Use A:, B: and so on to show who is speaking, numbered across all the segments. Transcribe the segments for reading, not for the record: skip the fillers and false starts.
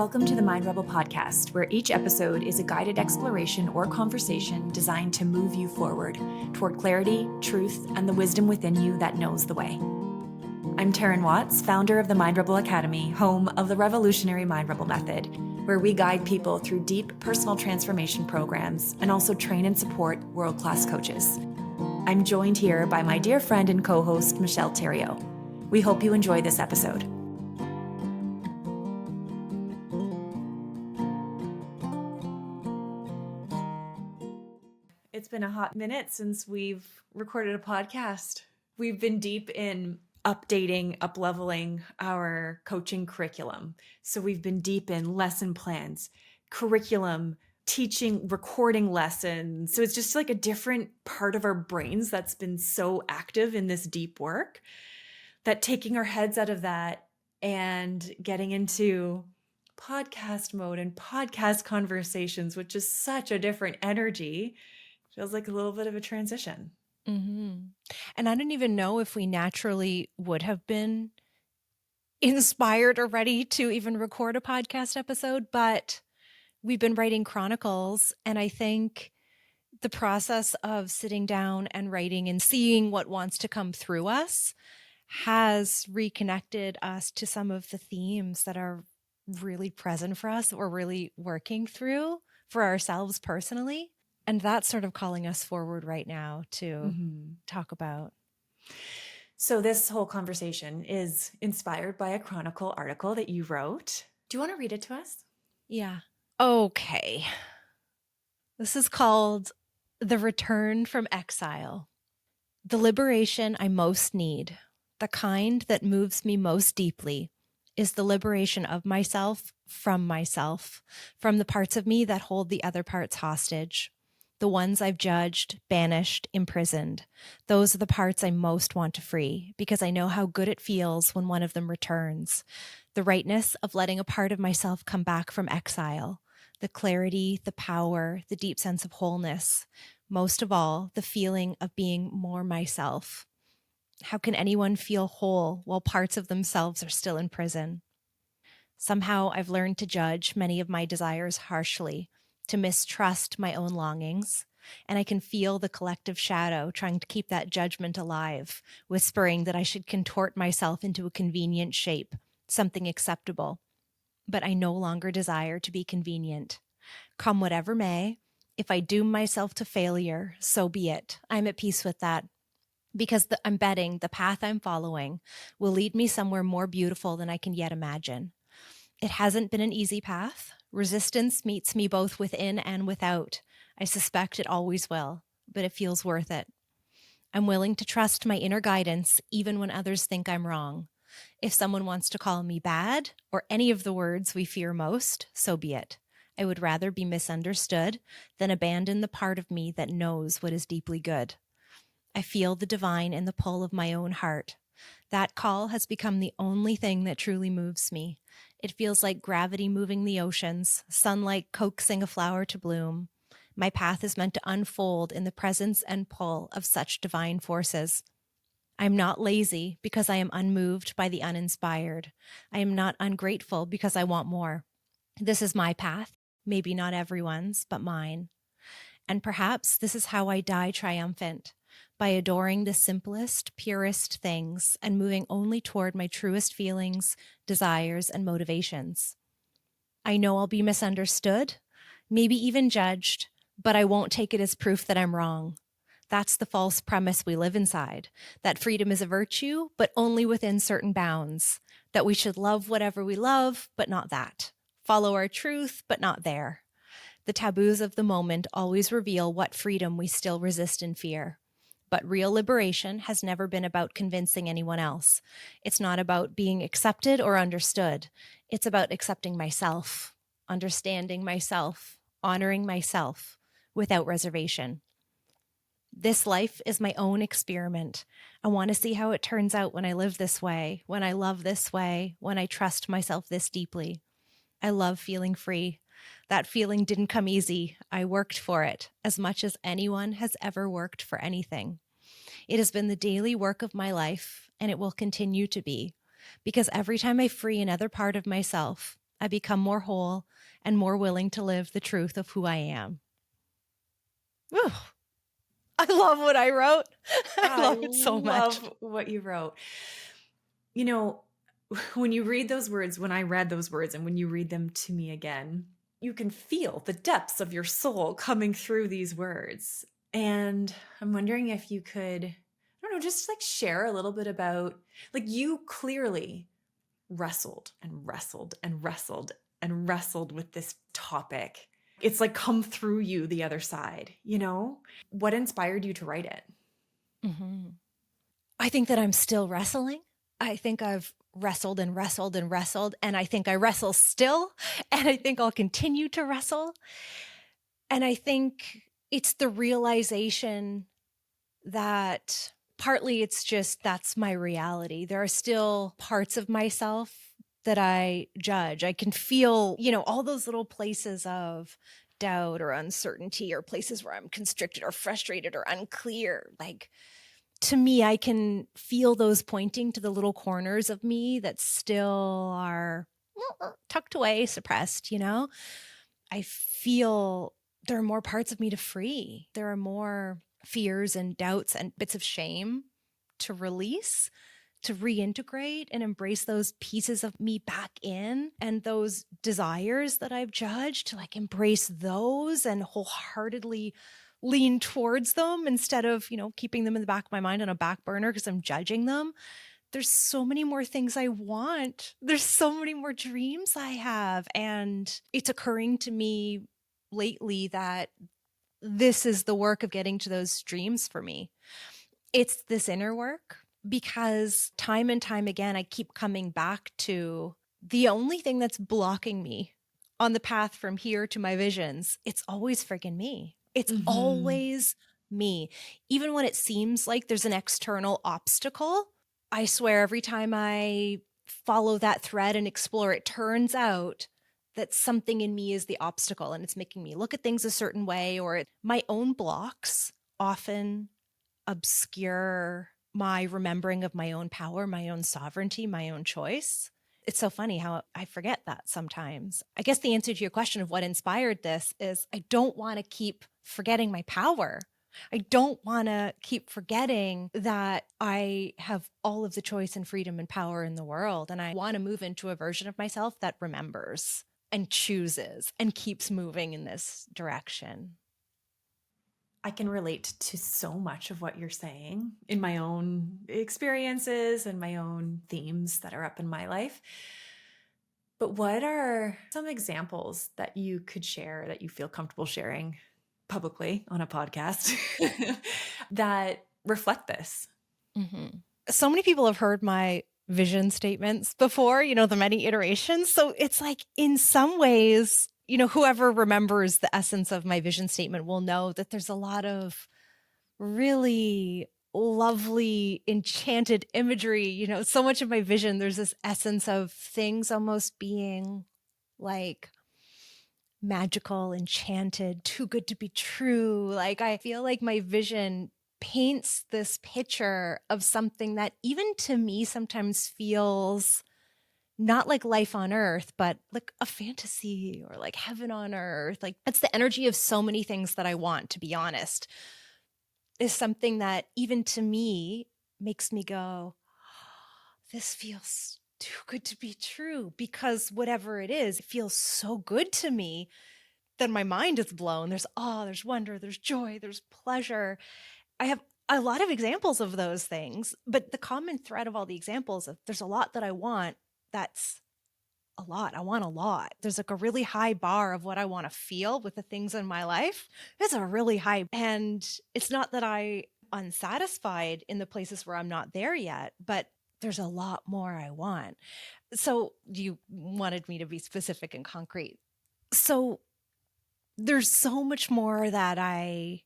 A: Welcome to the Mind Rebel podcast, where each episode is a guided exploration or conversation designed to move you forward toward clarity, truth, and the wisdom within you that knows the way. I'm Taryn Watts, founder of the Mind Rebel Academy, home of the revolutionary Mind Rebel method, where we guide people through deep personal transformation programs and also train and support world-class coaches. I'm joined here by my dear friend and co-host, Michelle Theriault. We hope you enjoy this episode. It's been a hot minute since we've recorded a podcast. We've been deep in updating, up-leveling our coaching curriculum. So we've been deep in lesson plans, curriculum, teaching, recording lessons. So it's just like a different part of our brains that's been so active in this deep work that taking our heads out of that and getting into podcast mode and podcast conversations, which is such a different energy, feels like a little bit of a transition.
B: Mm-hmm. And I don't even know if we naturally would have been inspired or ready to even record a podcast episode, but we've been writing Chronicles. And I think the process of sitting down and writing and seeing what wants to come through us has reconnected us to some of the themes that are really present for us, that we're really working through for ourselves personally. And that's sort of calling us forward right now to talk about.
A: So this whole conversation is inspired by a Chronicle article that you wrote. Do you want to read it to us?
B: Yeah. Okay. This is called The Return from Exile. The liberation I most need, the kind that moves me most deeply, is the liberation of myself, from the parts of me that hold the other parts hostage. The ones I've judged, banished, imprisoned. Those are the parts I most want to free because I know how good it feels when one of them returns. The rightness of letting a part of myself come back from exile. The clarity, the power, the deep sense of wholeness. Most of all, the feeling of being more myself. How can anyone feel whole while parts of themselves are still in prison? Somehow I've learned to judge many of my desires harshly, to mistrust my own longings, and I can feel the collective shadow trying to keep that judgment alive, whispering that I should contort myself into a convenient shape, something acceptable. But I no longer desire to be convenient. Come whatever may, if I doom myself to failure, so be it. I'm at peace with that, because I'm betting the path I'm following will lead me somewhere more beautiful than I can yet imagine. It hasn't been an easy path. Resistance meets me both within and without. I suspect it always will, but it feels worth it. I'm willing to trust my inner guidance even when others think I'm wrong. If someone wants to call me bad or any of the words we fear most, so be it. I would rather be misunderstood than abandon the part of me that knows what is deeply good. I feel the divine in the pull of my own heart. That call has become the only thing that truly moves me. It feels like gravity moving the oceans, sunlight coaxing a flower to bloom. My path is meant to unfold in the presence and pull of such divine forces. I'm not lazy because I am unmoved by the uninspired. I am not ungrateful because I want more. This is my path, maybe not everyone's, but mine. And perhaps this is how I die triumphant, by adoring the simplest, purest things and moving only toward my truest feelings, desires, and motivations. I know I'll be misunderstood, maybe even judged, but I won't take it as proof that I'm wrong. That's the false premise we live inside, that freedom is a virtue, but only within certain bounds, that we should love whatever we love, but not that. Follow our truth, but not there. The taboos of the moment always reveal what freedom we still resist and fear. But real liberation has never been about convincing anyone else. It's not about being accepted or understood. It's about accepting myself, understanding myself, honoring myself without reservation. This life is my own experiment. I want to see how it turns out when I live this way, when I love this way, when I trust myself this deeply. I love feeling free. That feeling didn't come easy. I worked for it as much as anyone has ever worked for anything. It has been the daily work of my life, and it will continue to be, because every time I free another part of myself, I become more whole and more willing to live the truth of who I am. Whew. I love what I wrote. I
A: I
B: love it so much.
A: love what you wrote. You know, when you read those words, when I read those words, and when you read them to me again, you can feel the depths of your soul coming through these words. And I'm wondering if you could, I don't know, just like share a little bit about, like, you clearly wrestled and wrestled and wrestled and wrestled with this topic. It's like come through you the other side, you know? What inspired you to write it?
B: Mhm. I think that I'm still wrestling. I think I've wrestled and wrestled and wrestled, and I think I wrestle still, and I think I'll continue to wrestle. And I think it's the realization that partly it's just that's my reality. There are still parts of myself that I judge. I can feel, all those little places of doubt or uncertainty or places where I'm constricted or frustrated or unclear. Like, to me, I can feel those pointing to the little corners of me that still are tucked away, suppressed, I feel there are more parts of me to free. There are more fears and doubts and bits of shame to release, to reintegrate and embrace those pieces of me back in, and those desires that I've judged, to like embrace those and wholeheartedly lean towards them instead of, keeping them in the back of my mind on a back burner because I'm judging them. There's so many more things I want. There's so many more dreams I have. And it's occurring to me lately that this is the work of getting to those dreams for me. It's this inner work, because time and time again, I keep coming back to the only thing that's blocking me on the path from here to my visions. It's always friggin' me. It's
A: Mhm.
B: always me. Even when it seems like there's an external obstacle, I swear every time I follow that thread and explore, it turns out that something in me is the obstacle and it's making me look at things a certain way, or my own blocks often obscure my remembering of my own power, my own sovereignty, my own choice. It's so funny how I forget that sometimes. I guess the answer to your question of what inspired this is I don't want to keep forgetting my power. I don't want to keep forgetting that I have all of the choice and freedom and power in the world. And I want to move into a version of myself that remembers and chooses and keeps moving in this direction.
A: I can relate to so much of what you're saying in my own experiences and my own themes that are up in my life. But what are some examples that you could share that you feel comfortable sharing publicly on a podcast that reflect this?
B: Mhm. So many people have heard my vision statements before, the many iterations. So it's like, in some ways, whoever remembers the essence of my vision statement will know that there's a lot of really lovely, enchanted imagery. So much of my vision, there's this essence of things almost being like magical, enchanted, too good to be true. Like, I feel like my vision paints this picture of something that even to me sometimes feels not like life on earth, but like a fantasy or like heaven on earth. Like, that's the energy of so many things that I want, to be honest, is something that even to me makes me go, this feels too good to be true, because whatever it is, it feels so good to me. Then my mind is blown. There's awe, there's wonder, there's joy, there's pleasure. I have a lot of examples of those things, but the common thread of all the examples of there's a lot that I want. That's a lot. I want a lot. There's like a really high bar of what I want to feel with the things in my life. It's a really high, and it's not that I unsatisfied in the places where I'm not there yet, but there's a lot more I want. So you wanted me to be specific and concrete. So there's so much more that I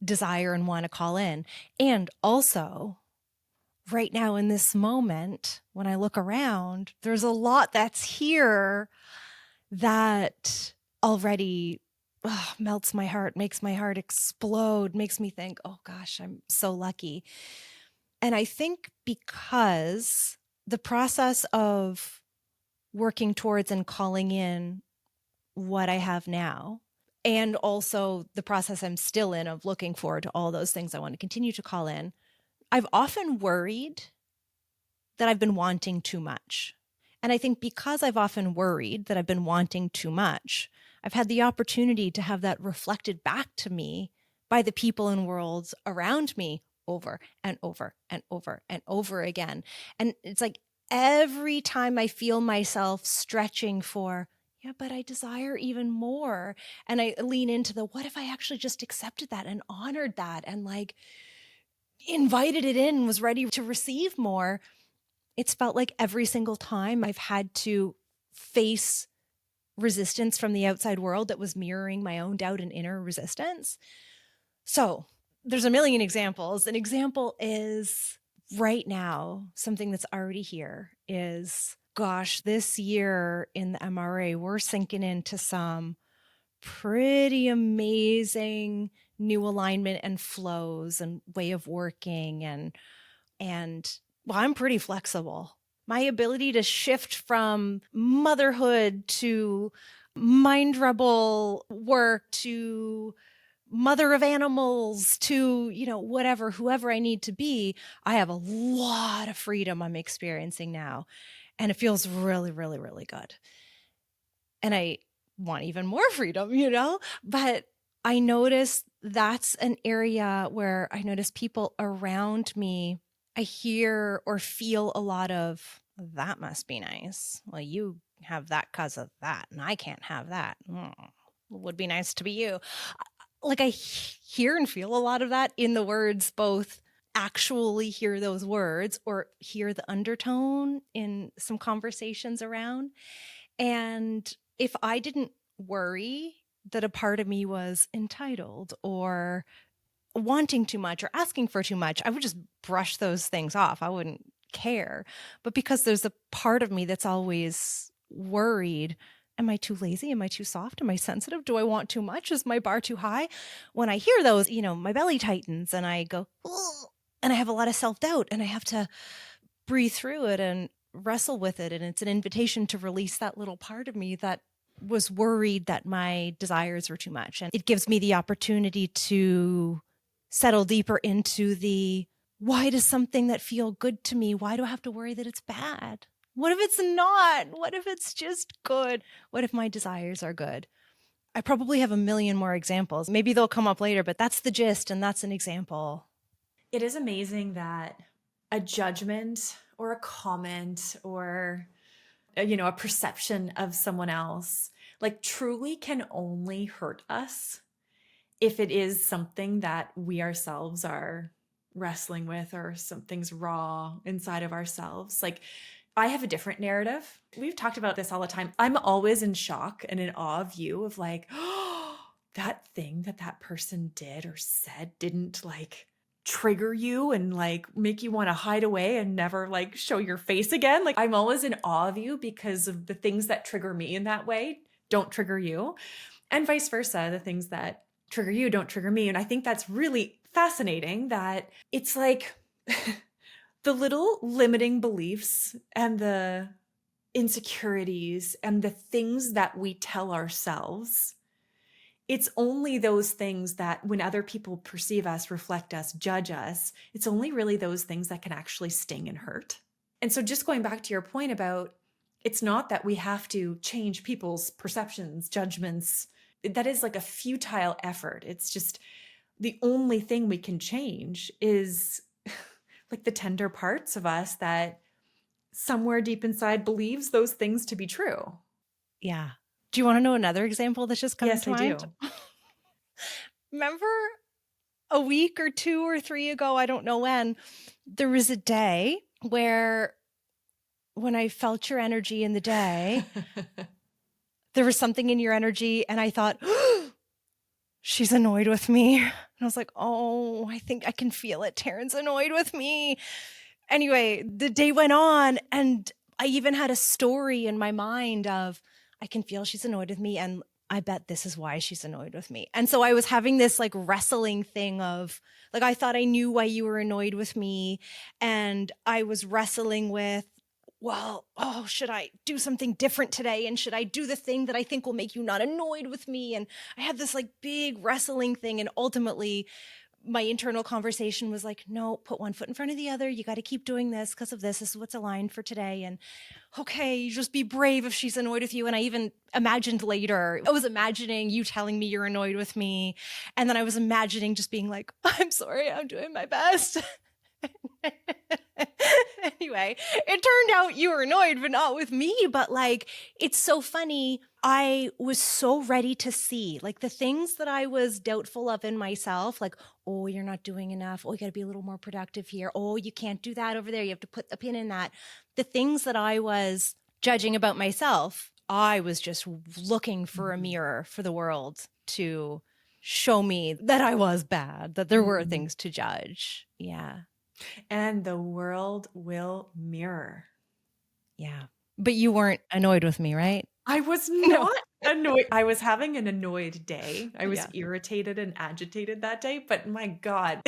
B: desire and want to call in. And also, right now in this moment, when I look around, there's a lot that's here that already melts my heart, makes my heart explode, makes me think, oh gosh, I'm so lucky. And I think because the process of working towards and calling in what I have now. And also the process I'm still in of looking forward to all those things I want to continue to call in. I've often worried that I've been wanting too much. And I think because I've often worried that I've been wanting too much, I've had the opportunity to have that reflected back to me by the people and worlds around me over and over and over and over again. And it's like every time I feel myself stretching for, yeah, but I desire even more. And I lean into the, what if I actually just accepted that and honored that and like invited it in, was ready to receive more? It's felt like every single time I've had to face resistance from the outside world that was mirroring my own doubt and inner resistance. So there's a million examples. An example is right now, something that's already here is, gosh, this year in the MRA, we're sinking into some pretty amazing new alignment and flows and way of working. And well, I'm pretty flexible. My ability to shift from motherhood to mind rebel work to mother of animals to, whatever, whoever I need to be, I have a lot of freedom I'm experiencing now. And it feels really, really, really good. And I want even more freedom, but I notice that's an area where I notice people around me, I hear or feel a lot of, that must be nice. Well, you have that because of that, and I can't have that. Would be nice to be you. Like I hear and feel a lot of that in the words, both actually hear those words or hear the undertone in some conversations around. And if I didn't worry that a part of me was entitled or wanting too much or asking for too much, I would just brush those things off. I wouldn't care. But because there's a part of me that's always worried, am I too lazy? Am I too soft? Am I sensitive? Do I want too much? Is my bar too high? When I hear those, my belly tightens and I go, ugh, and I have a lot of self-doubt and I have to breathe through it and wrestle with it. And it's an invitation to release that little part of me that was worried that my desires were too much. And it gives me the opportunity to settle deeper into the, why does something that feel good to me, why do I have to worry that it's bad? What if it's not? What if it's just good? What if my desires are good? I probably have a million more examples. Maybe they'll come up later, but that's the gist. And that's an example.
A: It is amazing that a judgment or a comment or a perception of someone else like truly can only hurt us if it is something that we ourselves are wrestling with or something's raw inside of ourselves. Like I have a different narrative. We've talked about this all the time. I'm always in shock and in awe of you of like, oh, that thing that person did or said didn't like trigger you and like make you want to hide away and never like show your face again. Like I'm always in awe of you because of the things that trigger me in that way don't trigger you, and vice versa. The things that trigger you don't trigger me. And I think that's really fascinating that it's like the little limiting beliefs and the insecurities and the things that we tell ourselves. It's only those things that when other people perceive us, reflect us, judge us, it's only really those things that can actually sting and hurt. And so just going back to your point about, it's not that we have to change people's perceptions, judgments. That is like a futile effort. It's just the only thing we can change is like the tender parts of us that somewhere deep inside believes those things to be true.
B: Yeah. Do you want to know another example that's just coming to mind?
A: Yes, I do.
B: Remember a week or 2 or 3 ago, I don't know when, there was a day where when I felt your energy in the day, there was something in your energy and I thought, oh, she's annoyed with me. And I was like, oh, I think I can feel it. Taryn's annoyed with me. Anyway, the day went on and I even had a story in my mind of, I can feel she's annoyed with me and I bet this is why she's annoyed with me. And so I was having this like wrestling thing of like, I thought I knew why you were annoyed with me. And I was wrestling with, well, oh, should I do something different today? And should I do the thing that I think will make you not annoyed with me? And I had this like big wrestling thing. And ultimately, my internal conversation was like, no, put one foot in front of the other. You got to keep doing this because of this. This is what's aligned for today. And okay, just be brave if she's annoyed with you. And I even imagined later, I was imagining you telling me you're annoyed with me. And then I was imagining just being like, I'm sorry, I'm doing my best. Anyway, it turned out you were annoyed, but not with me. But like, it's so funny. I was so ready to see like the things that I was doubtful of in myself, like, oh, you're not doing enough. Oh, you got to be a little more productive here. Oh, you can't do that over there. You have to put a pin in that. The things that I was judging about myself, I was just looking for a mirror for the world to show me that I was bad, that there were things to judge. Yeah.
A: And the world will mirror.
B: Yeah. But you weren't annoyed with me, right?
A: I was not annoyed. I was having an annoyed day. I was irritated and agitated that day, but my God,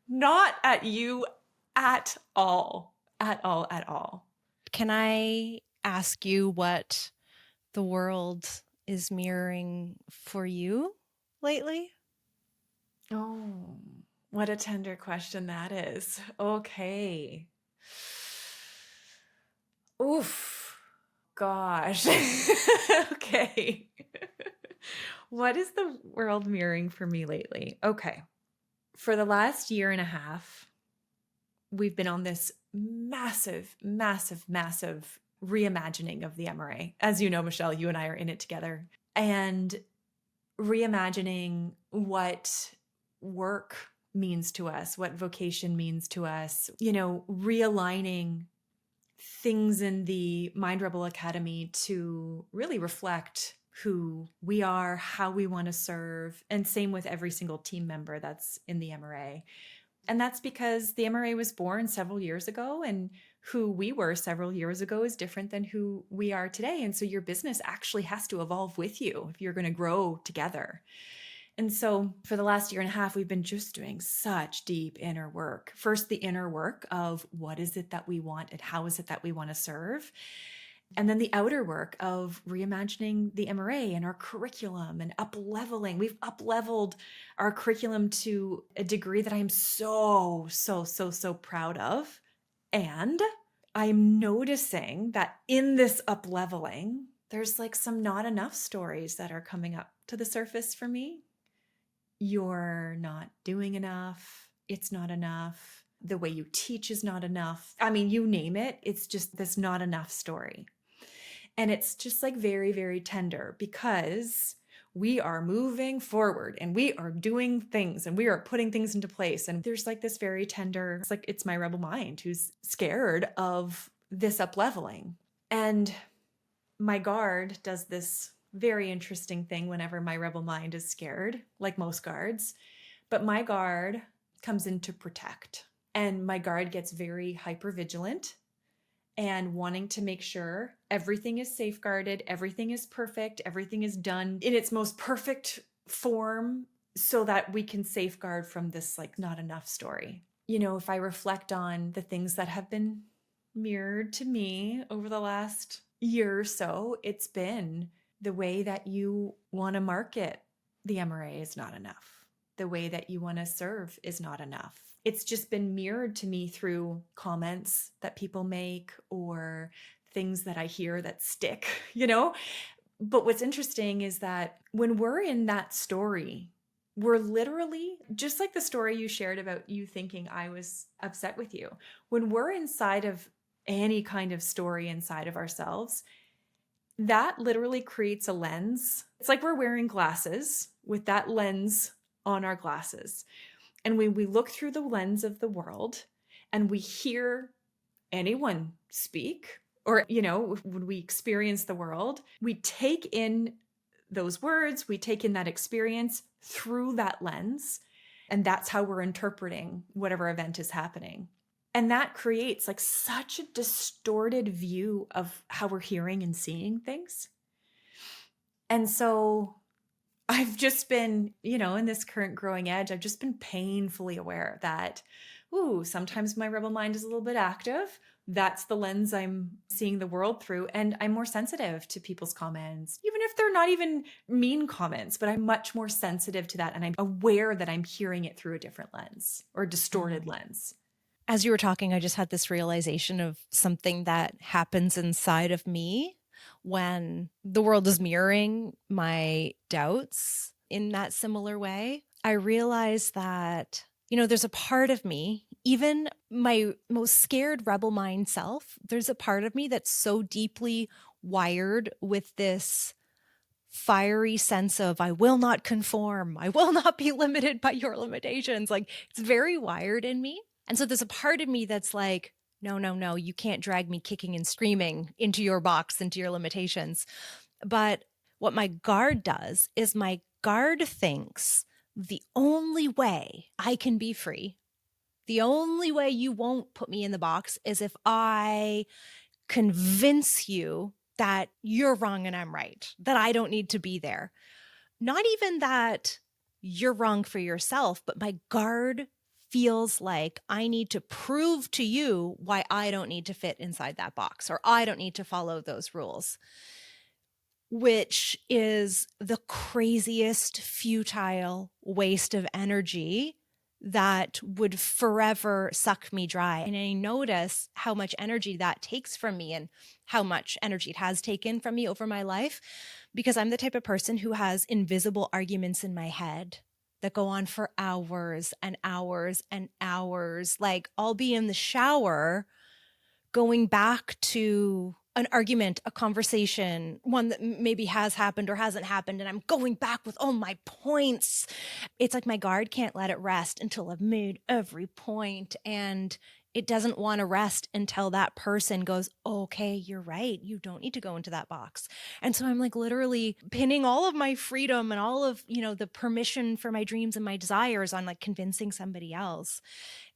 A: not at you at all. At all, at all.
B: Can I ask you what the world is mirroring for you lately?
A: Oh, what a tender question that is. Okay. Oof. Gosh. Okay. What is the world mirroring for me lately? Okay. For the last year and a half, we've been on this massive, massive, massive reimagining of the MRA. As you know, Michelle, you and I are in it together. And reimagining what work means to us, what vocation means to us, realigning things in the Mind Rebel Academy to really reflect who we are, how we want to serve, and same with every single team member that's in the MRA. And that's because the MRA was born several years ago, and who we were several years ago is different than who we are today. And so your business actually has to evolve with you if you're going to grow together. And so for the last year and a half, we've been just doing such deep inner work. First, the inner work of what is it that we want and how is it that we want to serve? And then the outer work of reimagining the MRA and our curriculum and up-leveling. We've up-leveled our curriculum to a degree that I'm so proud of. And I'm noticing that in this up-leveling, there's like some not enough stories that are coming up to the surface for me. You're not doing enough. It's not enough. The way you teach is not enough. I mean, you name it. It's just this not enough story. And it's just like very, very tender because we are moving forward and we are doing things and we are putting things into place. And there's like this very tender, it's like it's my rebel mind who's scared of this up leveling. And my guard does this very interesting thing whenever my rebel mind is scared, like most guards. But my guard comes in to protect. And my guard gets very hyper vigilant and wanting to make sure everything is safeguarded, everything is perfect, everything is done in its most perfect form so that we can safeguard from this like not enough story. If I reflect on the things that have been mirrored to me over the last year or so, it's been the way that you want to market the MRA is not enough. The way that you want to serve is not enough. It's just been mirrored to me through comments that people make or things that I hear that stick, But what's interesting is that when we're in that story, we're literally, just like the story you shared about you thinking I was upset with you, when we're inside of any kind of story inside of ourselves, that literally creates a lens. It's like we're wearing glasses with that lens on our glasses. And when we look through the lens of the world and we hear anyone speak, or, when we experience the world, we take in those words, we take in that experience through that lens. And that's how we're interpreting whatever event is happening. And that creates like such a distorted view of how we're hearing and seeing things. And so I've just been, in this current growing edge, I've just been painfully aware that, sometimes my rebel mind is a little bit active. that's the lens I'm seeing the world through. And I'm more sensitive to people's comments, even if they're not even mean comments, but I'm much more sensitive to that. And I'm aware that I'm hearing it through a different lens or distorted lens.
B: As you were talking, I just had this realization of something that happens inside of me when the world is mirroring my doubts in that similar way. I realize that, there's a part of me, even my most scared rebel mind self, there's a part of me that's so deeply wired with this fiery sense of I will not conform. I will not be limited by your limitations. Like it's very wired in me. And so there's a part of me that's like, no, no, no, you can't drag me kicking and screaming into your box, into your limitations. But what my guard does is my guard thinks the only way I can be free, the only way you won't put me in the box is if I convince you that you're wrong and I'm right, that I don't need to be there. Not even that you're wrong for yourself, but my guard feels like I need to prove to you why I don't need to fit inside that box or I don't need to follow those rules, which is the craziest, futile waste of energy that would forever suck me dry. And I notice how much energy that takes from me and how much energy it has taken from me over my life, because I'm the type of person who has invisible arguments in my head that go on for hours and hours and hours. Like I'll be in the shower going back to an argument, a conversation, one that maybe has happened or hasn't happened, and I'm going back with all my points. It's like my guard can't let it rest until I've made every point, and it doesn't want to rest until that person goes, okay, you're right. You don't need to go into that box. And so I'm like literally pinning all of my freedom and all of, the permission for my dreams and my desires on like convincing somebody else.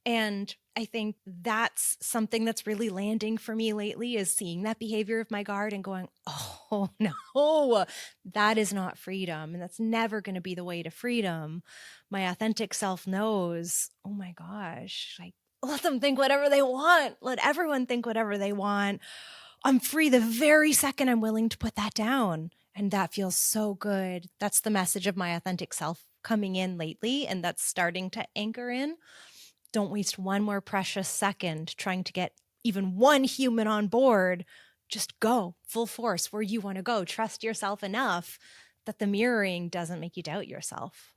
B: And I think that's something that's really landing for me lately is seeing that behavior of my guard and going, oh no, that is not freedom. And that's never going to be the way to freedom. My authentic self knows, oh my gosh, like let them think whatever they want. Let everyone think whatever they want. I'm free the very second I'm willing to put that down. And that feels so good. That's the message of my authentic self coming in lately. And that's starting to anchor in. Don't waste one more precious second trying to get even one human on board. Just go full force where you want to go. Trust yourself enough that the mirroring doesn't make you doubt yourself.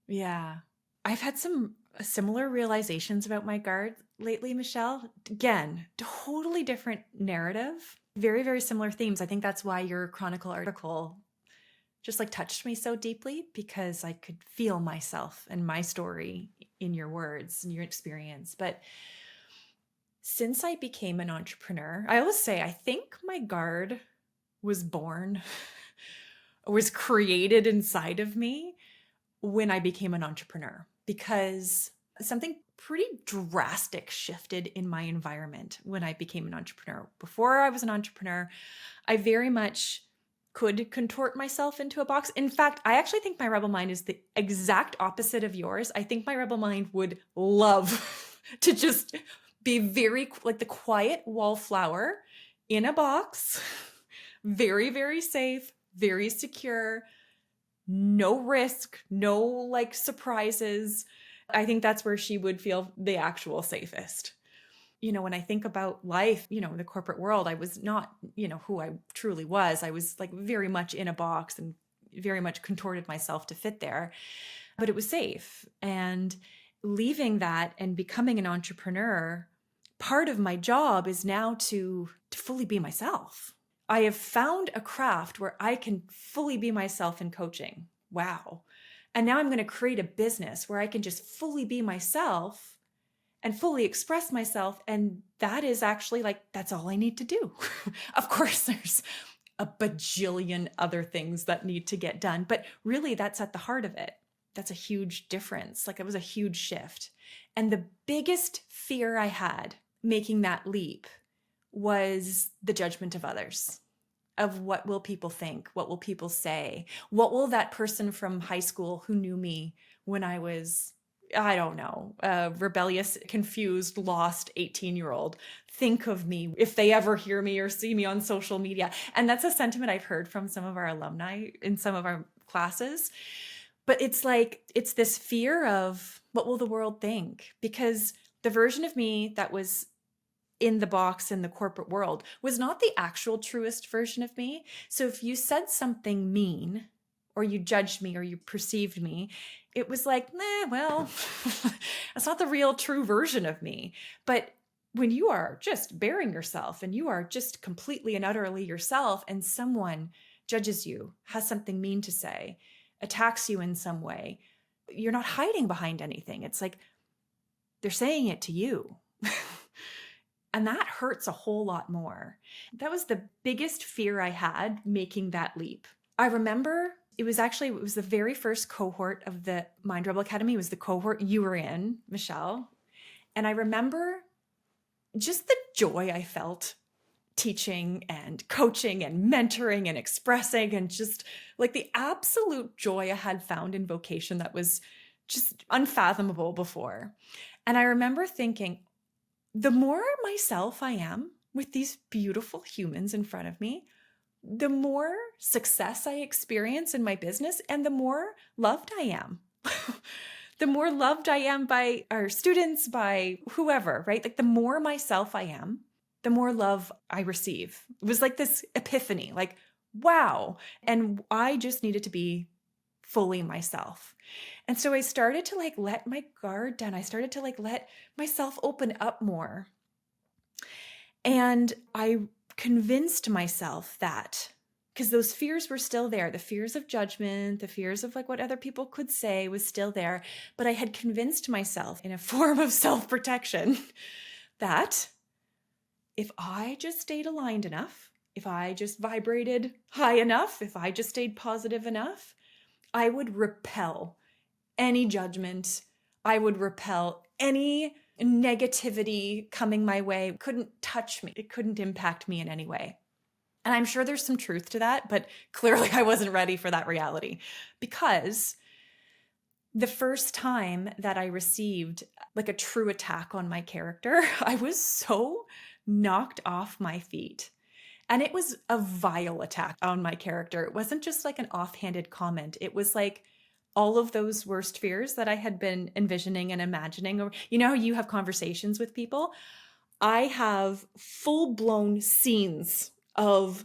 A: Yeah. I've had some similar realizations about my guard lately, Michelle. Again, totally different narrative, very, very similar themes. I think that's why your Chronicle article just like touched me so deeply, because I could feel myself and my story in your words and your experience. But since I became an entrepreneur, I always say, I think my guard was born, was created inside of me when I became an entrepreneur, because something pretty drastic shifted in my environment when I became an entrepreneur. Before I was an entrepreneur, I very much could contort myself into a box. In fact, I actually think my rebel mind is the exact opposite of yours. I think my rebel mind would love to just be very like the quiet wallflower in a box, very, very safe, very secure, no risk, no like surprises. I think that's where she would feel the actual safest. When I think about life, in the corporate world, I was not, who I truly was. I was like very much in a box and very much contorted myself to fit there, but it was safe. And leaving that and becoming an entrepreneur, part of my job is now to fully be myself. I have found a craft where I can fully be myself in coaching. Wow. And now I'm going to create a business where I can just fully be myself and fully express myself. And that is actually like, that's all I need to do. Of course, there's a bajillion other things that need to get done, but really that's at the heart of it. That's a huge difference. Like it was a huge shift. And the biggest fear I had making that leap was the judgment of others, of what will people think? What will people say? What will that person from high school who knew me when I was I don't know, a rebellious, confused, lost 18-year-old think of me if they ever hear me or see me on social media? And that's a sentiment I've heard from some of our alumni in some of our classes. But it's like, it's this fear of what will the world think? Because the version of me that was in the box in the corporate world was not the actual truest version of me. So if you said something mean, or you judged me, or you perceived me, it was like, nah, well, that's not the real true version of me. But when you are just bearing yourself and you are just completely and utterly yourself, and someone judges you, has something mean to say, attacks you in some way, you're not hiding behind anything. It's like they're saying it to you. And that hurts a whole lot more. That was the biggest fear I had making that leap. I remember it was the very first cohort of the Mind Rebel Academy. It was the cohort you were in, Michelle. And I remember just the joy I felt teaching and coaching and mentoring and expressing, and just like the absolute joy I had found in vocation that was just unfathomable before. And I remember thinking, the more myself I am with these beautiful humans in front of me, the more success I experience in my business and the more loved I am. The more loved I am by our students, by whoever, right? Like the more myself I am, the more love I receive. It was like this epiphany, like, wow. And I just needed to be fully myself. And so I started to like let my guard down. I started to like let myself open up more. And I convinced myself that, because those fears were still there, the fears of judgment, the fears of like what other people could say was still there. But I had convinced myself in a form of self-protection that if I just stayed aligned enough, if I just vibrated high enough, if I just stayed positive enough, I would repel any judgment. I would repel any negativity coming my way. It couldn't touch me. It couldn't impact me in any way. And I'm sure there's some truth to that, but clearly I wasn't ready for that reality, because the first time that I received like a true attack on my character, I was so knocked off my feet. And it was a vile attack on my character. It wasn't just like an offhanded comment. It was like all of those worst fears that I had been envisioning and imagining. Or, you know, how you have conversations with people? I have full-blown scenes of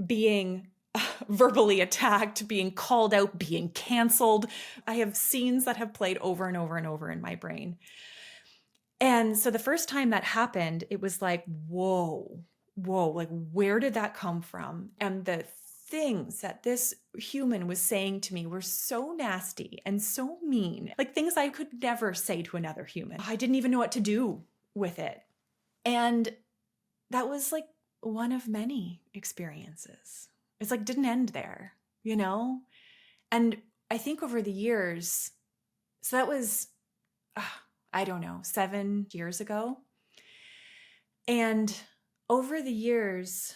A: being verbally attacked, being called out, being canceled. I have scenes that have played over and over and over in my brain. And so the first time that happened, it was like, whoa, like where did that come from? And the things that this human was saying to me were so nasty and so mean, like things I could never say to another human. I didn't even know what to do with it. And that was like one of many experiences. It's like didn't end there, you know? And I think over the years, so that was, I don't know, 7 years ago. And over the years,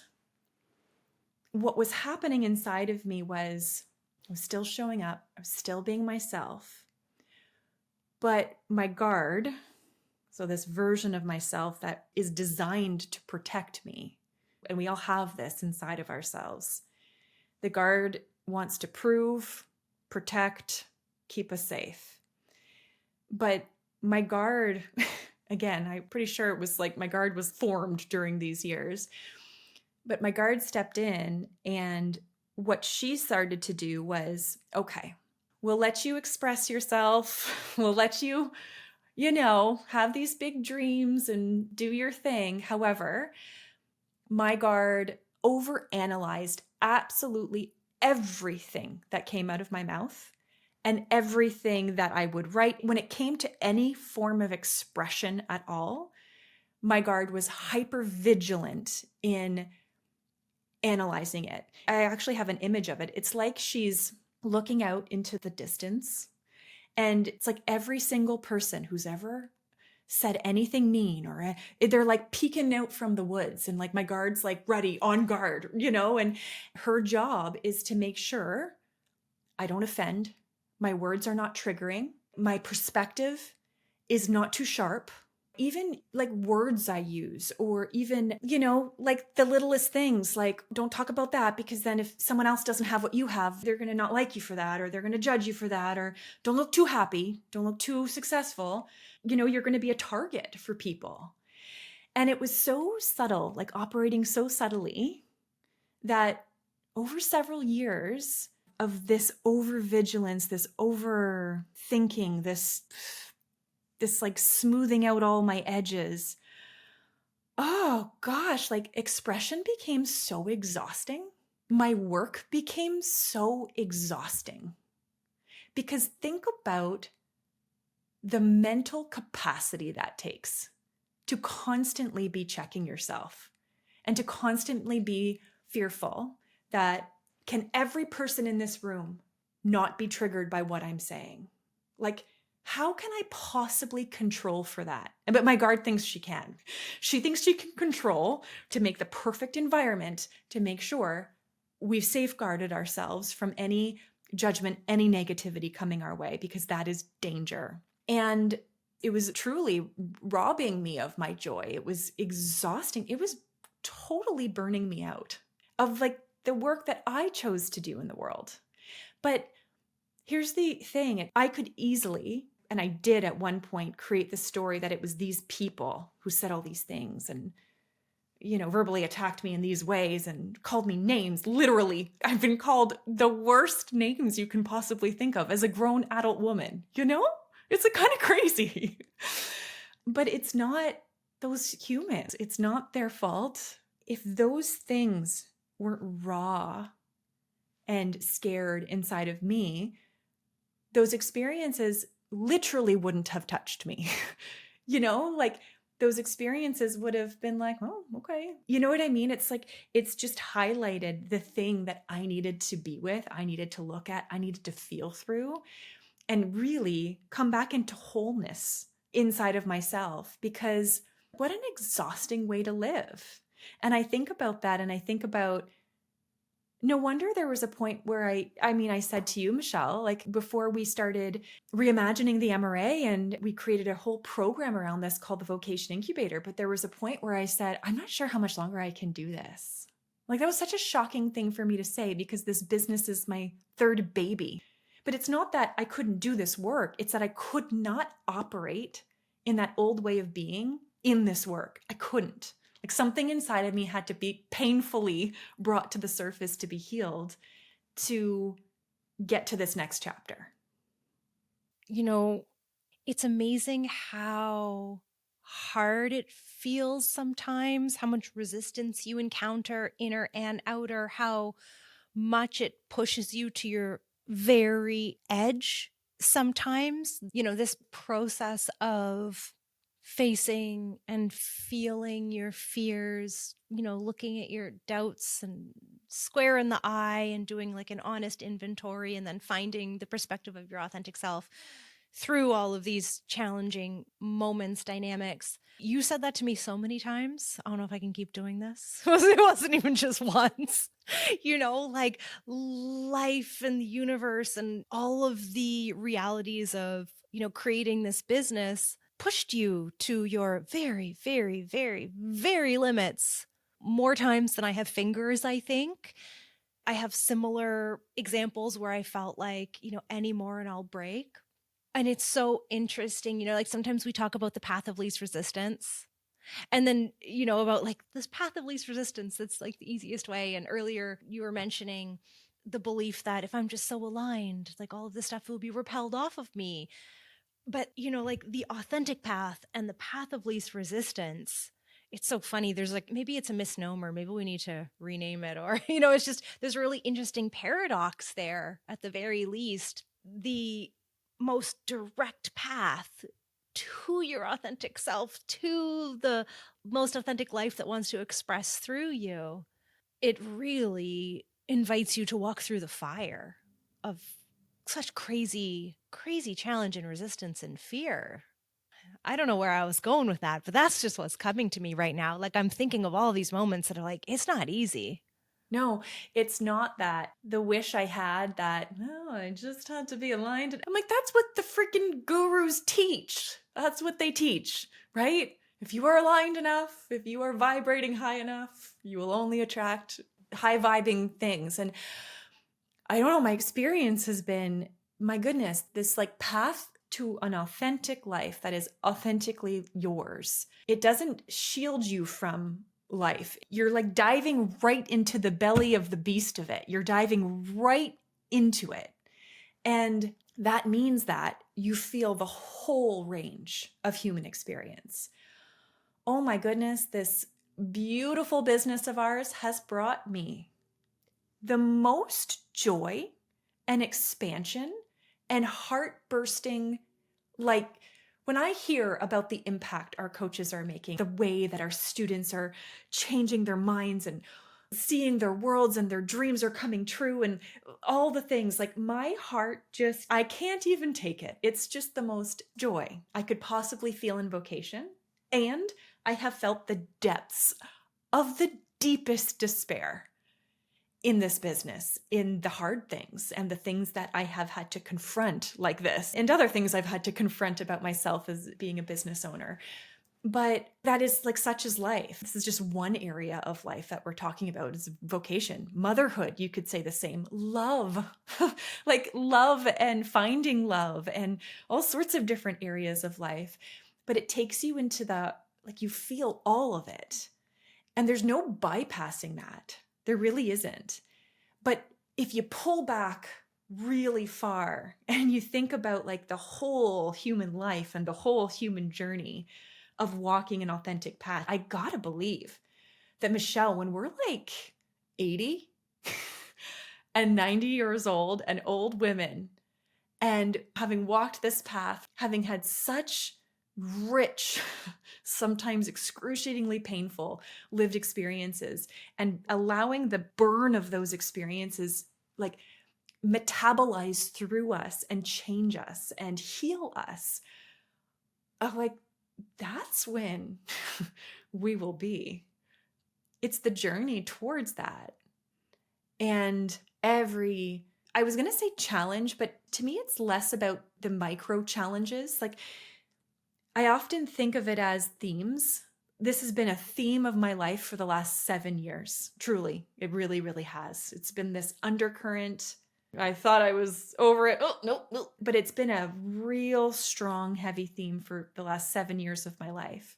A: what was happening inside of me was I was still showing up. I was still being myself. But my guard, so this version of myself that is designed to protect me, and we all have this inside of ourselves. The guard wants to prove, protect, keep us safe. But my guard, again, I'm pretty sure it was like my guard was formed during these years. But my guard stepped in, and what she started to do was, okay, we'll let you express yourself. We'll let you, you know, have these big dreams and do your thing. However, my guard overanalyzed absolutely everything that came out of my mouth and everything that I would write. When it came to any form of expression at all, my guard was hyper vigilant in analyzing it. I actually have an image of it. It's like she's looking out into the distance, and it's like every single person who's ever said anything mean, or they're like peeking out from the woods, and like my guard's like ready, on guard, you know, and her job is to make sure I don't offend, my words are not triggering, My perspective is not too sharp. Even like words I use, or even, like the littlest things, like don't talk about that because then if someone else doesn't have what you have, they're going to not like you for that, or they're going to judge you for that, or don't look too happy, don't look too successful. You're going to be a target for people. And it was so subtle, like operating so subtly, that over several years of this overvigilance, this overthinking, this like smoothing out all my edges. Oh gosh, like expression became so exhausting. My work became so exhausting. Because think about the mental capacity that takes to constantly be checking yourself and to constantly be fearful that, can every person in this room not be triggered by what I'm saying? Like, how can I possibly control for that? But my guard thinks she can. She thinks she can control to make the perfect environment to make sure we've safeguarded ourselves from any judgment, any negativity coming our way, because that is danger. And it was truly robbing me of my joy. It was exhausting. It was totally burning me out of like the work that I chose to do in the world. But here's the thing. I could easily, and I did at one point, create the story that it was these people who said all these things and, verbally attacked me in these ways and called me names. Literally, I've been called the worst names you can possibly think of as a grown adult woman, It's kind of crazy. But it's not those humans. It's not their fault. If those things weren't raw and scared inside of me, those experiences literally wouldn't have touched me. Like those experiences would have been like, oh, okay. You know what I mean? It's like, it's just highlighted the thing that I needed to be with, I needed to look at, I needed to feel through, and really come back into wholeness inside of myself. Because what an exhausting way to live. And I think about that, and I think about, no wonder there was a point where I said to you, Michelle, like before we started reimagining the MRA, and we created a whole program around this called the Vocation Incubator. But there was a point where I said, I'm not sure how much longer I can do this. Like that was such a shocking thing for me to say, because this business is my third baby. But it's not that I couldn't do this work. It's that I could not operate in that old way of being in this work. I couldn't. Like something inside of me had to be painfully brought to the surface to be healed to get to this next chapter.
B: It's amazing how hard it feels sometimes, how much resistance you encounter, inner and outer, how much it pushes you to your very edge sometimes. This process of facing and feeling your fears, looking at your doubts and square in the eye and doing like an honest inventory, and then finding the perspective of your authentic self through all of these challenging moments, dynamics. You said that to me so many times. I don't know if I can keep doing this. It wasn't even just once. Like life and the universe and all of the realities of, creating this business pushed you to your very, very, very, very limits more times than I have fingers, I think. I have similar examples where I felt like, any more and I'll break. And it's so interesting, like sometimes we talk about the path of least resistance. And then, about like this path of least resistance, that's like the easiest way. And earlier you were mentioning the belief that if I'm just so aligned, like all of this stuff will be repelled off of me. But, like the authentic path and the path of least resistance, it's so funny. There's like, maybe it's a misnomer. Maybe we need to rename it, or, it's just, there's a really interesting paradox there at the very least. The most direct path to your authentic self, to the most authentic life that wants to express through you, it really invites you to walk through the fire of such crazy, crazy challenge and resistance and fear. I don't know where I was going with that, but that's just what's coming to me right now. Like I'm thinking of all these moments that are like, it's not easy.
A: No, it's not that. The wish I had that, no, I just had to be aligned. I'm like, that's what the freaking gurus teach. That's what they teach, right? If you are aligned enough, if you are vibrating high enough, you will only attract high vibing things. And I don't know, my experience has been, my goodness, this like path to an authentic life that is authentically yours. It doesn't shield you from life. You're like diving right into the belly of the beast of it. You're diving right into it. And that means that you feel the whole range of human experience. Oh my goodness, this beautiful business of ours has brought me the most joy and expansion and heart bursting. Like when I hear about the impact our coaches are making, the way that our students are changing their minds and seeing their worlds and their dreams are coming true and all the things, like my heart just, I can't even take it. It's just the most joy I could possibly feel in vocation. And I have felt the depths of the deepest despair in this business, in the hard things and the things that I have had to confront like this and other things I've had to confront about myself as being a business owner. But that is like such is life. This is just one area of life that we're talking about is vocation, motherhood. You could say the same, love, like love and finding love and all sorts of different areas of life. But it takes you into the, like you feel all of it. And there's no bypassing that. There really isn't. But if you pull back really far and you think about like the whole human life and the whole human journey of walking an authentic path, I gotta believe that Michelle, when we're like 80 and 90 years old and old women, and having walked this path, having had such rich, sometimes excruciatingly painful lived experiences, and allowing the burn of those experiences like metabolize through us and change us and heal us, like that's when we will be. It's the journey towards that. And I was going to say challenge, but to me, it's less about the micro challenges. Like I often think of it as themes. This has been a theme of my life for the last 7 years. Truly, it really, really has. It's been this undercurrent. I thought I was over it. Oh, nope, nope. But it's been a real strong, heavy theme for the last 7 years of my life.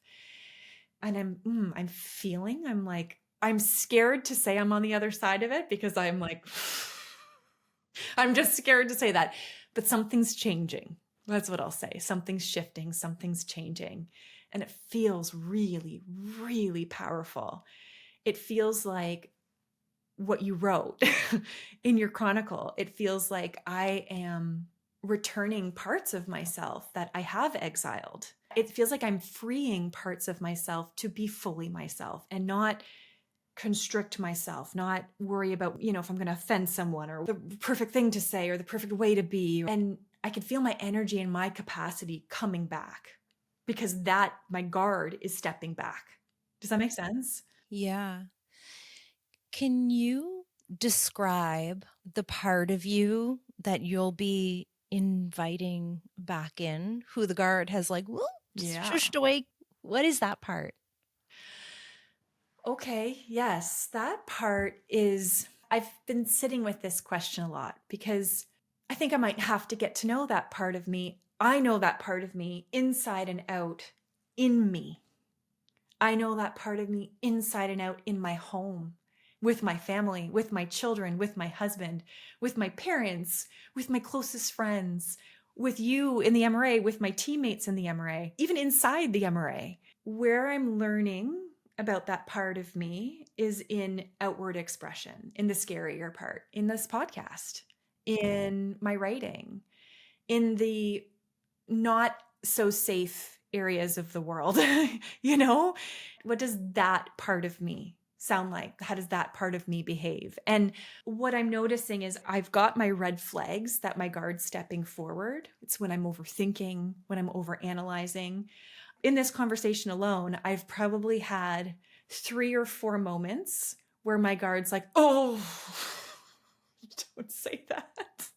A: And I'm like, I'm scared to say I'm on the other side of it because I'm like, I'm just scared to say that. But something's changing. That's what I'll say. Something's shifting, something's changing. And it feels really, really powerful. It feels like what you wrote in your chronicle. It feels like I am returning parts of myself that I have exiled. It feels like I'm freeing parts of myself to be fully myself and not constrict myself, not worry about, if I'm going to offend someone or the perfect thing to say or the perfect way to be. And I can feel my energy and my capacity coming back because my guard is stepping back. Does that make sense?
B: Yeah. Can you describe the part of you that you'll be inviting back in, who the guard has like, whoop,
A: Yeah.
B: shushed away? What is that part?
A: Okay. Yes. That part is, I've been sitting with this question a lot because I think I might have to get to know that part of me. I know that part of me inside and out in me. I know that part of me inside and out in my home, with my family, with my children, with my husband, with my parents, with my closest friends, with you in the MRA, with my teammates in the MRA, even inside the MRA. Where I'm learning about that part of me is in outward expression, in the scarier part, in this podcast, in my writing, in the not so safe areas of the world. What does that part of me sound like? How does that part of me behave? And what I'm noticing is I've got my red flags that my guard's stepping forward. It's when I'm overthinking, when I'm overanalyzing. In this conversation alone, I've probably had 3 or 4 moments where my guard's like, oh, don't say that.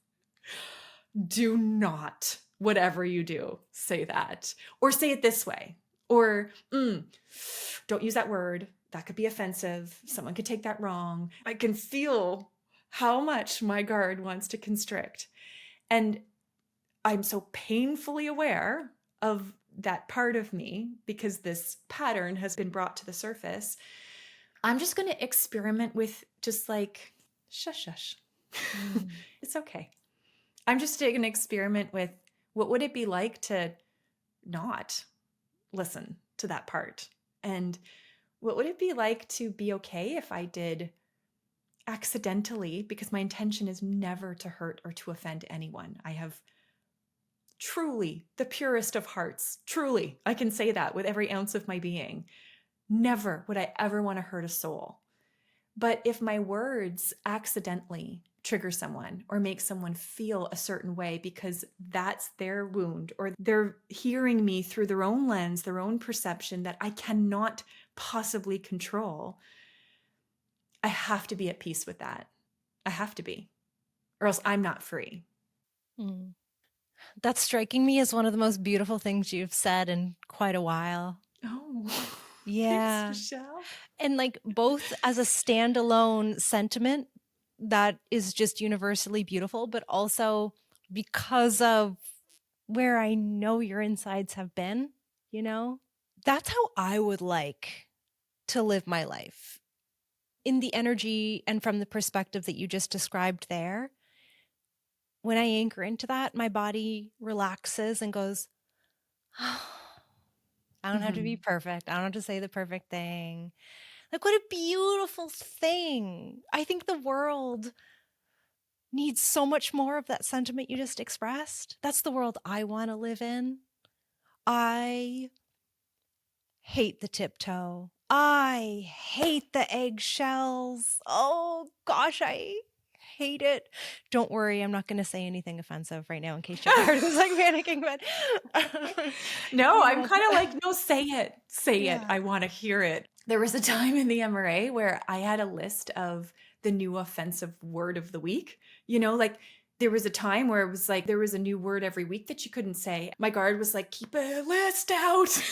A: Do not, whatever you do, say that. Or say it this way. Or don't use that word. That could be offensive. Someone could take that wrong. I can feel how much my guard wants to constrict. And I'm so painfully aware of that part of me because this pattern has been brought to the surface. I'm just going to experiment with just like, shush, shush. It's okay. I'm just going to experiment with what would it be like to not listen to that part? And what would it be like to be okay if I did accidentally, because my intention is never to hurt or to offend anyone. I have truly the purest of hearts. Truly, I can say that with every ounce of my being. Never would I ever want to hurt a soul. But if my words accidentally trigger someone or make someone feel a certain way because that's their wound, or they're hearing me through their own lens, their own perception that I cannot possibly control, I have to be at peace with that. I have to be, or else I'm not free.
B: That's striking me as one of the most beautiful things you've said in quite a while.
A: Oh,
B: yeah.
A: thanks, Michelle.
B: And like both as a standalone sentiment that is just universally beautiful, but also because of where I know your insides have been, you know, that's how I would like to live my life. In the energy and from the perspective that you just described there, when I anchor into that, my body relaxes and goes, oh, I don't have to be perfect. I don't have to say the perfect thing. Like, what a beautiful thing. I think the world needs so much more of that sentiment you just expressed. That's the world I want to live in. I hate the tiptoe. I hate the eggshells. Oh gosh, I hate it. Don't worry, I'm not going to say anything offensive right now in case your heart is like panicking. But
A: no,
B: yeah.
A: I'm kind of like, no, say it. Say
B: Yeah.
A: it. I want to hear it. There was a time in the MRA where I had a list of the new offensive word of the week. You know, like there was a time where it was like there was a new word every week that you couldn't say. My guard was like, keep a list out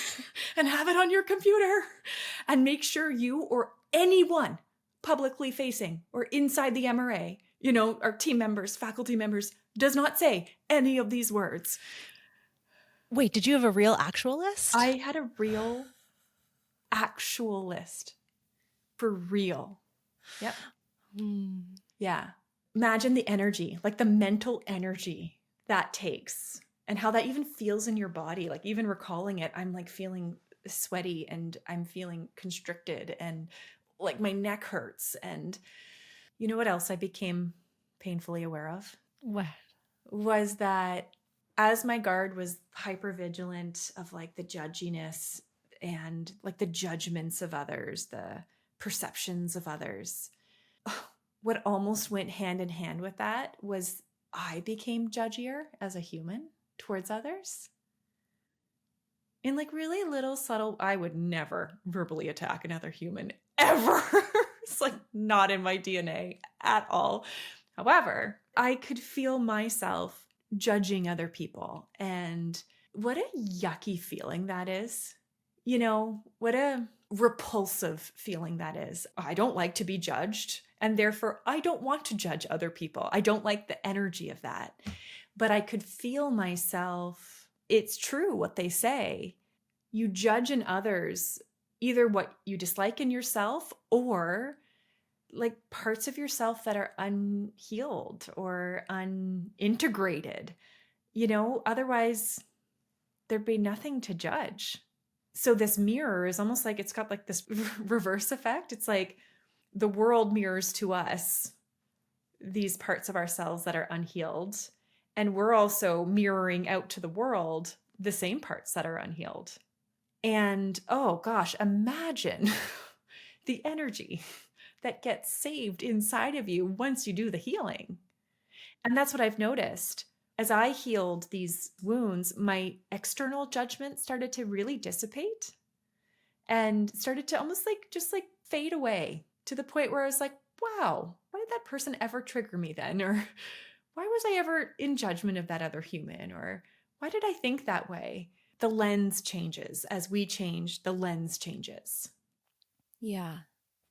A: and have it on your computer and make sure you or anyone publicly facing or inside the MRA, you know, our team members, faculty members, does not say any of these words.
B: Wait, did you have a real actual list?
A: I had a real actual list for real. Yep. Yeah. Imagine the energy, like the mental energy that takes and how that even feels in your body. Like even recalling it, I'm like feeling sweaty and I'm feeling constricted and like my neck hurts. And you know what else I became painfully aware of?
B: What?
A: Was that as my guard was hyper vigilant of like the judginess and like the judgments of others, the perceptions of others, what almost went hand in hand with that was I became judgier as a human towards others. In like really little subtle, I would never verbally attack another human ever. It's like not in my DNA at all. However, I could feel myself judging other people. And what a yucky feeling that is. You know, what a repulsive feeling that is. I don't like to be judged. And therefore, I don't want to judge other people. I don't like the energy of that. But I could feel myself. It's true what they say. You judge in others either what you dislike in yourself or like parts of yourself that are unhealed or unintegrated. You know, otherwise there'd be nothing to judge. So this mirror is almost like it's got like this reverse effect. It's like the world mirrors to us these parts of ourselves that are unhealed. And we're also mirroring out to the world the same parts that are unhealed. And oh gosh, imagine the energy that gets saved inside of you once you do the healing. And that's what I've noticed. As I healed these wounds, my external judgment started to really dissipate and started to almost like just like fade away. to the point where I was like, wow, why did that person ever trigger me then? Or why was I ever in judgment of that other human? Or why did I think that way? The lens changes. As we change, the lens changes.
B: Yeah.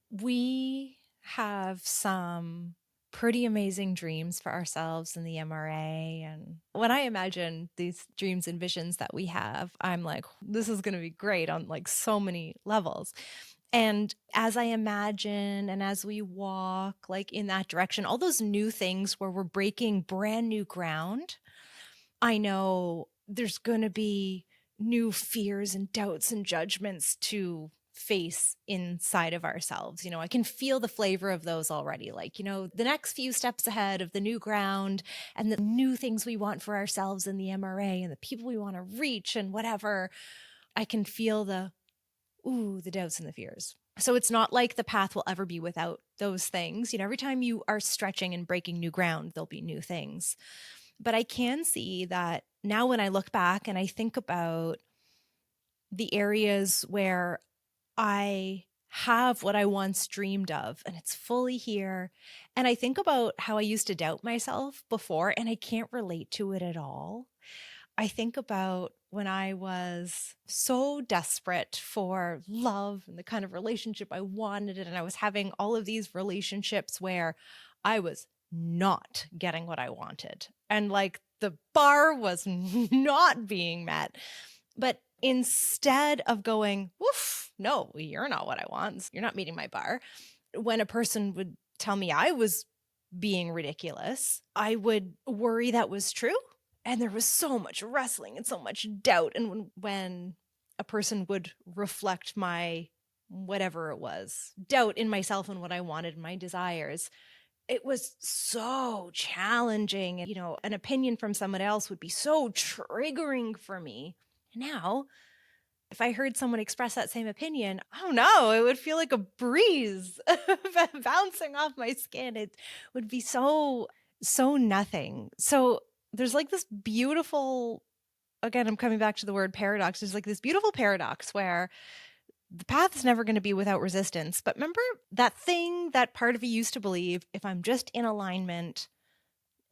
B: We have some pretty amazing dreams for ourselves in the MRA. And when I imagine these dreams and visions that we have, I'm like, this is going to be great on like so many levels. And as I imagine and as we walk like in that direction, all those new things where we're breaking brand new ground, I know there's going to be new fears and doubts and judgments to face inside of ourselves. I can feel the flavor of those already. Like, the next few steps ahead of the new ground and the new things we want for ourselves in the MRA and the people we want to reach and whatever. I can feel the doubts and the fears. So it's not like the path will ever be without those things. Every time you are stretching and breaking new ground, there'll be new things. But I can see that now when I look back and I think about the areas where I have what I once dreamed of and it's fully here. And I think about how I used to doubt myself before and I can't relate to it at all. I think about when I was so desperate for love and the kind of relationship I wanted, and I was having all of these relationships where I was not getting what I wanted. And like the bar was not being met. But instead of going, woof, no, you're not what I want, you're not meeting my bar, when a person would tell me I was being ridiculous, I would worry that was true. And there was so much wrestling and so much doubt. And when a person would reflect my whatever it was, doubt in myself and what I wanted, my desires, it was so challenging. And, an opinion from someone else would be so triggering for me. Now, if I heard someone express that same opinion, I don't know, it would feel like a breeze bouncing off my skin. It would be so nothing. So there's like this beautiful, again, I'm coming back to the word paradox. There's like this beautiful paradox where the path is never going to be without resistance. But remember that thing that part of you used to believe, if I'm just in alignment,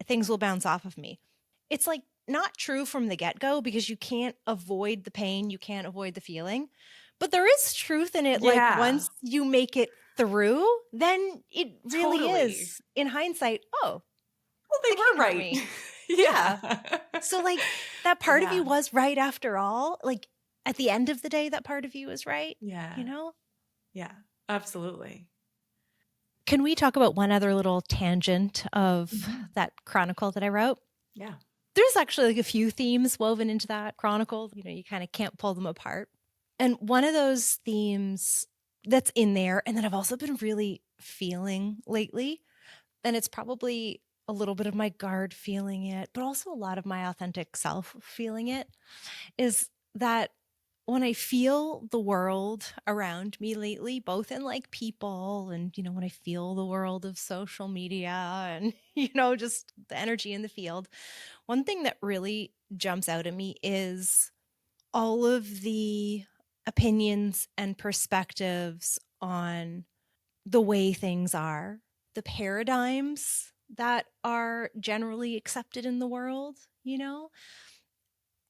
B: things will bounce off of me. It's like not true from the get-go because you can't avoid the pain, you can't avoid the feeling. But there is truth in it. Like once you make it through, then it really is, in hindsight, oh,
A: well, they were right.
B: Yeah. So like that part of you was right after all. Like at the end of the day, that part of you is right.
A: Yeah. Yeah, absolutely.
B: Can we talk about one other little tangent of that chronicle that I wrote?
A: Yeah.
B: There's actually like a few themes woven into that chronicle. You kind of can't pull them apart. And one of those themes that's in there, and that I've also been really feeling lately, and it's probably a little bit of my guard feeling it, but also a lot of my authentic self feeling it, is that when I feel the world around me lately, both in like people and, when I feel the world of social media and, just the energy in the field, one thing that really jumps out at me is all of the opinions and perspectives on the way things are, the paradigms that are generally accepted in the world,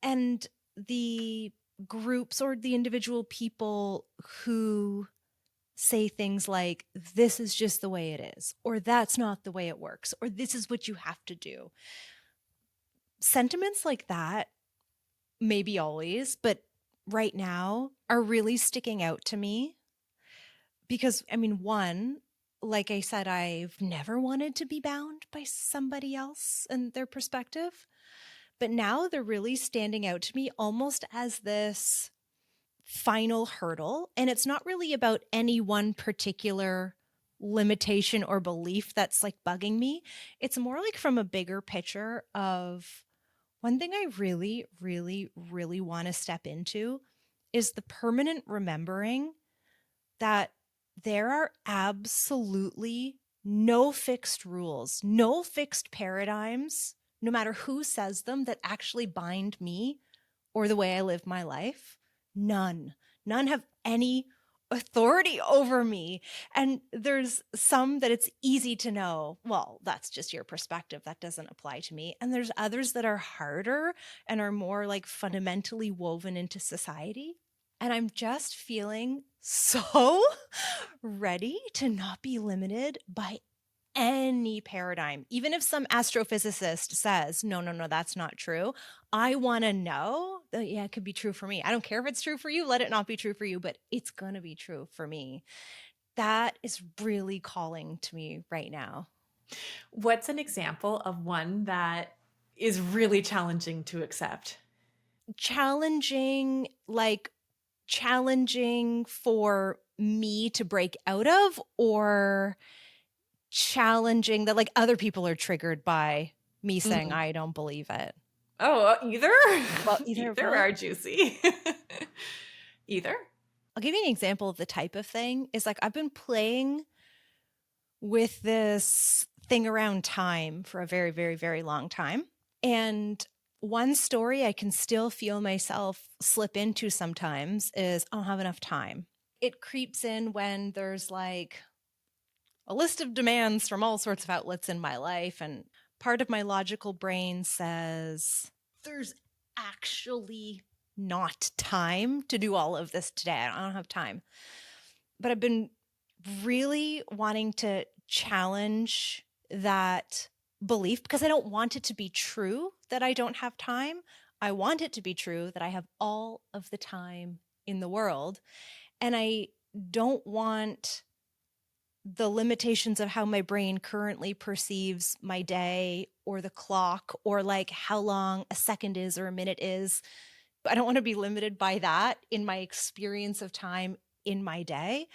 B: and the groups or the individual people who say things like, this is just the way it is, or that's not the way it works, or this is what you have to do. Sentiments like that, maybe always, but right now are really sticking out to me because, one, like I said, I've never wanted to be bound by somebody else and their perspective. But now they're really standing out to me almost as this final hurdle. And it's not really about any one particular limitation or belief that's like bugging me. It's more like from a bigger picture of one thing I really, really, really want to step into is the permanent remembering that there are absolutely no fixed rules, no fixed paradigms, no matter who says them, that actually bind me or the way I live my life. None have any authority over me. And there's some that it's easy to know, well, that's just your perspective. That doesn't apply to me. And there's others that are harder and are more like fundamentally woven into society. And I'm just feeling so ready to not be limited by any paradigm. Even if some astrophysicist says, no, no, no, that's not true, I want to know that, yeah, it could be true for me. I don't care if it's true for you, let it not be true for you, but it's going to be true for me. That is really calling to me right now.
A: What's an example of one that is really challenging to accept?
B: Challenging, like challenging for me to break out of, or challenging that like other people are triggered by me saying I don't believe it.
A: Oh, either?
B: Well, either
A: Either
B: really.
A: are juicy. Either.
B: I'll give you an example of the type of thing is like I've been playing with this thing around time for a very, very, very long time. And one story I can still feel myself slip into sometimes is I don't have enough time. It creeps in when there's like a list of demands from all sorts of outlets in my life. And part of my logical brain says, there's actually not time to do all of this today. I don't have time. But I've been really wanting to challenge that belief because I don't want it to be true that I don't have time. I want it to be true that I have all of the time in the world. And I don't want the limitations of how my brain currently perceives my day or the clock or like how long a second is or a minute is. I don't want to be limited by that in my experience of time in my day.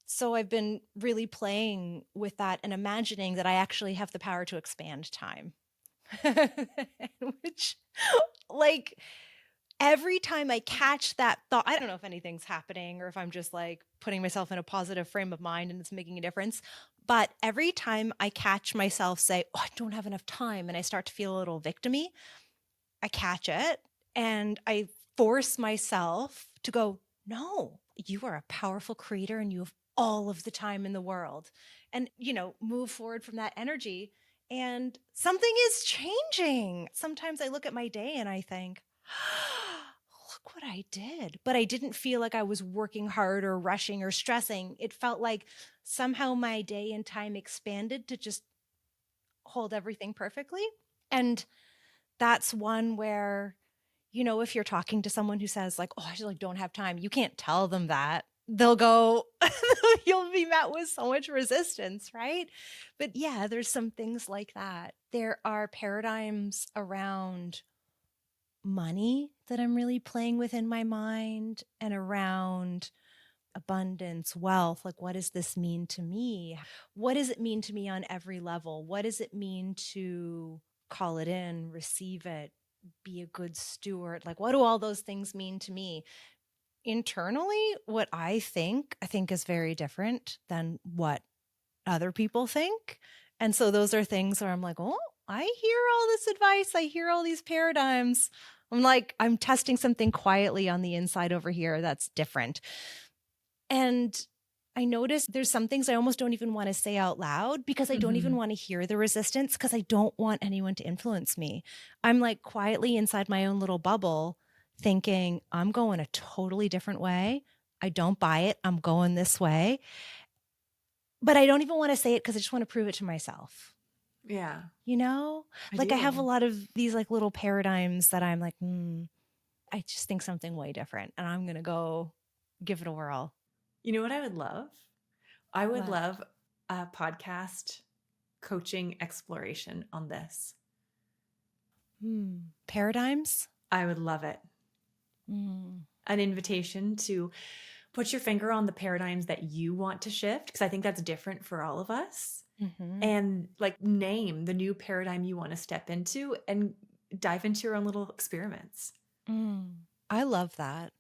B: So I've been really playing with that and imagining that I actually have the power to expand time. Which, like, every time I catch that thought, I don't know if anything's happening or if I'm just like putting myself in a positive frame of mind and it's making a difference. But every time I catch myself say, oh, I don't have enough time, and I start to feel a little victimy, I catch it and I force myself to go, no, you are a powerful creator and you have all of the time in the world. And, move forward from that energy. And something is changing. Sometimes I look at my day and I think, look what I did. But I didn't feel like I was working hard or rushing or stressing. It felt like somehow my day and time expanded to just hold everything perfectly. And that's one where, if you're talking to someone who says like, oh, I just like don't have time, you can't tell them that. They'll go, you'll be met with so much resistance, right? But yeah, there's some things like that. There are paradigms around money that I'm really playing with in my mind and around abundance, wealth. Like, what does this mean to me? What does it mean to me on every level? What does it mean to call it in, receive it, be a good steward? Like, what do all those things mean to me? Internally, what I think is very different than what other people think. And so those are things where I'm like, oh, I hear all this advice. I hear all these paradigms. I'm like, I'm testing something quietly on the inside over here that's different. And I notice there's some things I almost don't even want to say out loud because I don't even want to hear the resistance because I don't want anyone to influence me. I'm like quietly inside my own little bubble thinking, I'm going a totally different way. I don't buy it. I'm going this way. But I don't even want to say it because I just want to prove it to myself.
A: Yeah.
B: I have a lot of these like little paradigms that I'm like, I just think something way different and I'm going to go give it a whirl.
A: You know what I would love? I would love a podcast coaching exploration on this.
B: Paradigms?
A: I would love it. An invitation to put your finger on the paradigms that you want to shift, because I think that's different for all of us. And like name the new paradigm you want to step into and dive into your own little experiments.
B: I love that.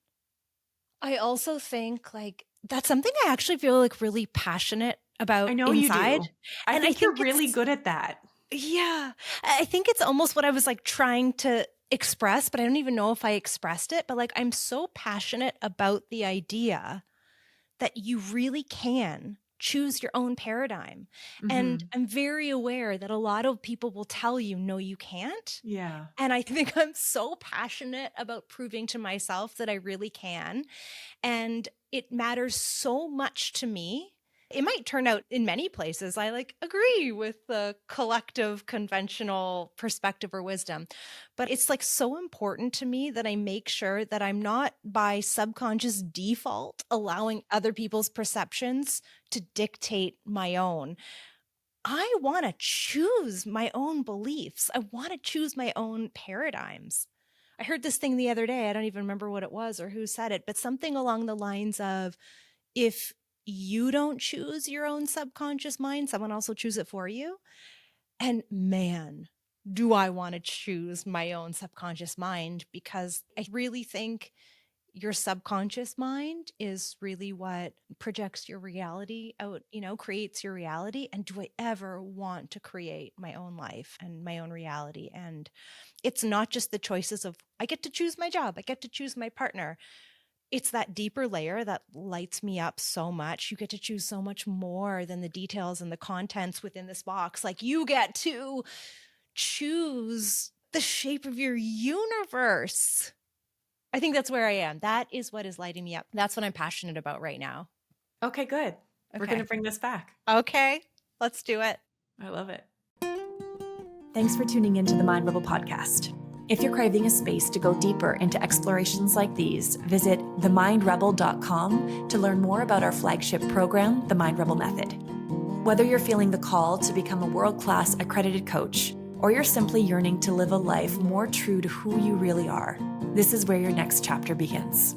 B: I also think like that's something I actually feel like really passionate about.
A: I know
B: inside.
A: You do. I think you're really good at that.
B: Yeah. I think it's almost what I was like trying to express, but I don't even know if I expressed it. But like I'm so passionate about the idea that you really can choose your own paradigm. And
A: Mhm.
B: I'm very aware that a lot of people will tell you, no, you can't.
A: Yeah.
B: And I think I'm so passionate about proving to myself that I really can. And it matters so much to me. It might turn out in many places I agree with the collective conventional perspective or wisdom. But it's so important to me that I make sure that I'm not by subconscious default allowing other people's perceptions to dictate my own. I want to choose my own beliefs. I want to choose my own paradigms. I heard this thing the other day. I don't even remember what it was or who said it, but something along the lines of, if you don't choose your own subconscious mind, someone else will choose it for you. And man, do I want to choose my own subconscious mind, because I really think your subconscious mind is really what projects your reality out, creates your reality. And do I ever want to create my own life and my own reality? And it's not just the choices of, I get to choose my job, I get to choose my partner. It's that deeper layer that lights me up so much. You get to choose so much more than the details and the contents within this box. You get to choose the shape of your universe. I think that's where I am. That is what is lighting me up. That's what I'm passionate about right now.
A: Okay, good. We're going
B: Okay.
A: to bring this back.
B: Okay, let's do it.
A: I love it. Thanks for tuning into the Mind Rebel podcast. If you're craving a space to go deeper into explorations like these, visit themindrebel.com to learn more about our flagship program, The Mind Rebel Method. Whether you're feeling the call to become a world-class accredited coach, or you're simply yearning to live a life more true to who you really are, this is where your next chapter begins.